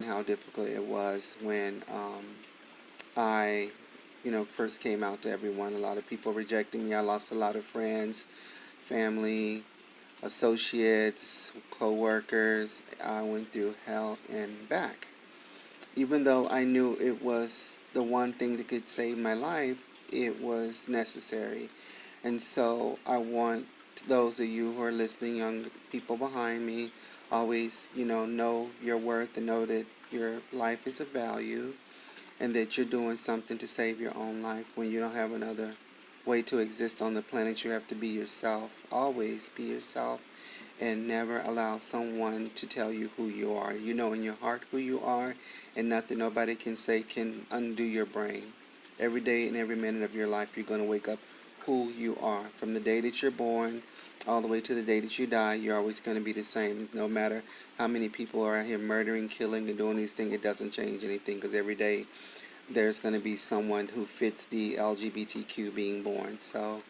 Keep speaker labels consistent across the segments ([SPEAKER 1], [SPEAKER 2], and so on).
[SPEAKER 1] how difficult it was when I, first came out to everyone. A lot of people rejected me. I lost a lot of friends, family, associates, co-workers. I went through hell and back. Even though I knew it was the one thing that could save my life, it was necessary. And so I want those of you who are listening, young people behind me, always, know your worth and know that your life is of value and that you're doing something to save your own life. When you don't have another way to exist on the planet, you have to be yourself. Always be yourself and never allow someone to tell you who you are. You know in your heart who you are, and nothing nobody can say can undo your brain. Every day and every minute of your life, you're going to wake up who you are. From the day that you're born all the way to the day that you die, you're always going to be the same. No matter how many people are out here murdering, killing, and doing these things, it doesn't change anything, because every day there's going to be someone who fits the LGBTQ being born. So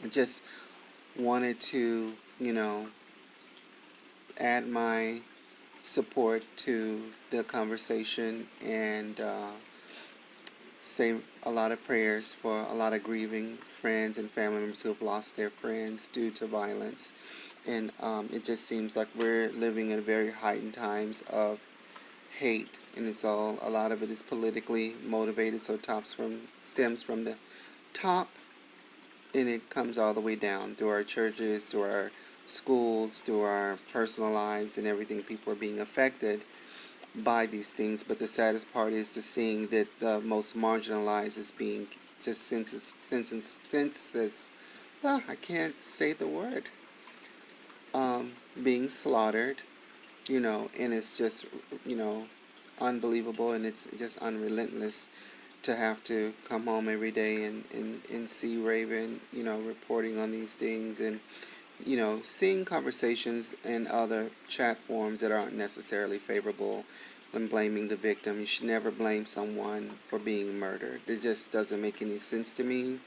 [SPEAKER 1] I just wanted to, add my support to the conversation and say a lot of prayers for a lot of grieving friends and family members who have lost their friends due to violence. And it just seems like we're living in very heightened times of hate, and it's all, a lot of it is politically motivated, so stems from the top, and it comes all the way down through our churches, through our schools, through our personal lives and everything. People are being affected by these things, but the saddest part is to seeing that the most marginalized is being just census, I can't say the word, being slaughtered, and it's just, you know, unbelievable, and it's just unrelentless to have to come home every day and see Raven, reporting on these things, and, seeing conversations in other chat forums that aren't necessarily favorable and blaming the victim. You should never blame someone for being murdered. It just doesn't make any sense to me.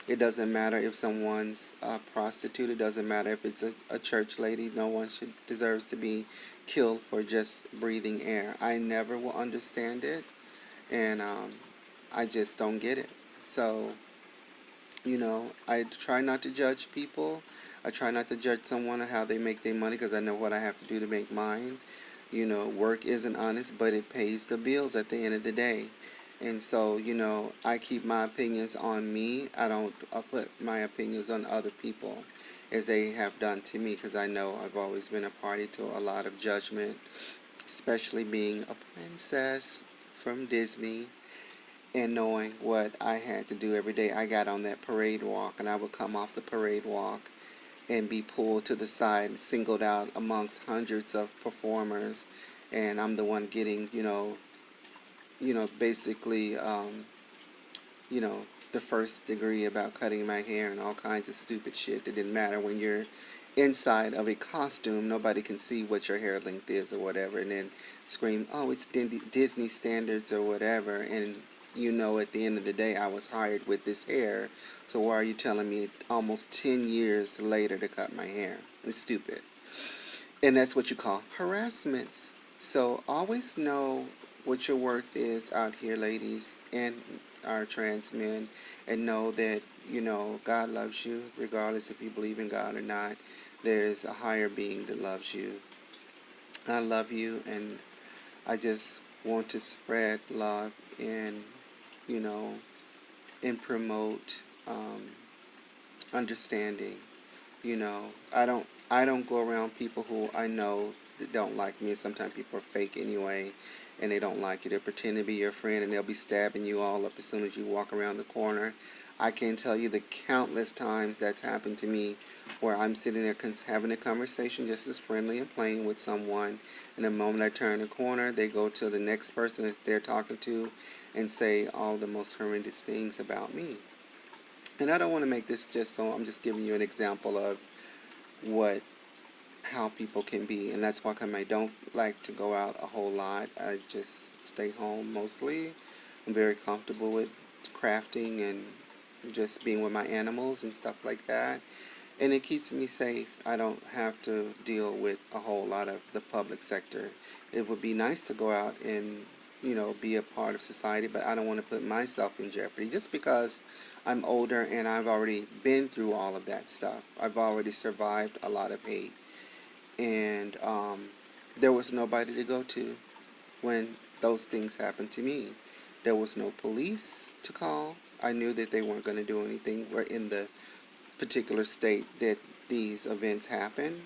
[SPEAKER 1] It doesn't matter if someone's a prostitute. It doesn't matter if it's a church lady. No one deserves to be killed for just breathing air. I never will understand it, and I just don't get it. So, I try not to judge people. I try not to judge someone on how they make their money, because I know what I have to do to make mine. Work isn't honest, but it pays the bills at the end of the day. And so, I keep my opinions on me. I don't put my opinions on other people as they have done to me, because I know I've always been a party to a lot of judgment, especially being a princess from Disney and knowing what I had to do every day. I got on that parade walk, and I would come off the parade walk and be pulled to the side, singled out amongst hundreds of performers, and I'm the one getting, basically, you know, the first degree about cutting my hair and all kinds of stupid shit that didn't matter. When you're inside of a costume, nobody can see what your hair length is or whatever, and then scream, oh, it's Disney standards or whatever, and at the end of the day, I was hired with this hair, so why are you telling me almost 10 years later to cut my hair? It's stupid. And that's what you call harassment. So always know what your worth is out here, ladies, and our trans men, and know that, God loves you, regardless if you believe in God or not. There is a higher being that loves you. I love you, and I just want to spread love and, you know, and promote understanding. I don't go around people who I know that don't like me. Sometimes people are fake anyway, and they don't like you. They pretend to be your friend, and they'll be stabbing you all up as soon as you walk around the corner. I can't tell you the countless times that's happened to me, where I'm sitting there having a conversation just as friendly and playing with someone, and the moment I turn the corner, they go to the next person that they're talking to and say all the most horrendous things about me. And I don't want to make this just so, I'm just giving you an example of what how people can be, and that's why I don't like to go out a whole lot. I just stay home mostly. I'm very comfortable with crafting and just being with my animals and stuff like that. and it keeps me safe. I don't have to deal with a whole lot of the public sector. It would be nice to go out and, be a part of society, but I don't want to put myself in jeopardy just because I'm older and I've already been through all of that stuff. I've already survived a lot of hate, and there was nobody to go to when those things happened to me. There was no police to call. I knew that they weren't going to do anything. We're in the particular state that these events happened.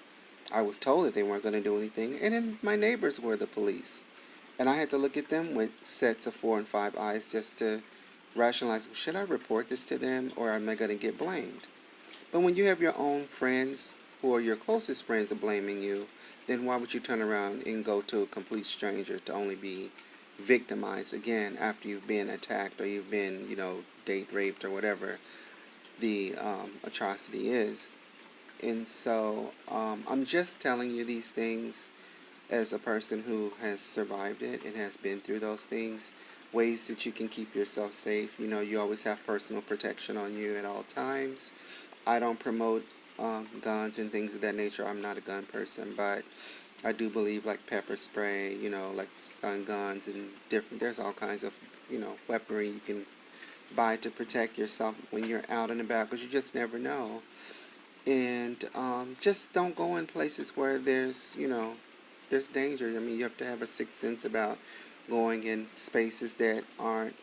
[SPEAKER 1] I was told that they weren't going to do anything, and then my neighbors were the police. And I had to look at them with sets of 4 and 5 eyes just to rationalize, well, should I report this to them or am I going to get blamed? But when you have your own friends who are your closest friends are blaming you, then why would you turn around and go to a complete stranger to only be victimized again after you've been attacked or you've been, date raped or whatever the atrocity is? And so I'm just telling you these things as a person who has survived it and has been through those things, ways that you can keep yourself safe. You always have personal protection on you at all times. I don't promote guns and things of that nature. I'm not a gun person, but I do believe like pepper spray, like stun guns and different. There's all kinds of weaponry you can buy to protect yourself when you're out and about because you just never know. And just don't go in places where there's danger. I mean, you have to have a sixth sense about going in spaces that aren't,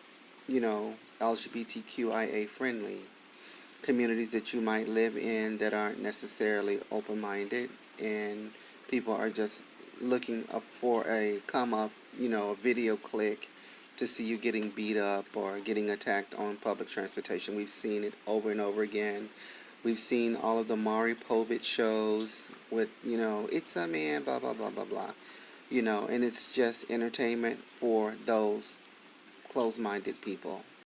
[SPEAKER 1] LGBTQIA friendly. Communities that you might live in that aren't necessarily open minded, and people are just looking up for a come up, a video click to see you getting beat up or getting attacked on public transportation. We've seen it over and over again. We've seen all of the Maury Povich shows with, it's a man, blah, blah, blah, blah, blah. And it's just entertainment for those close minded people.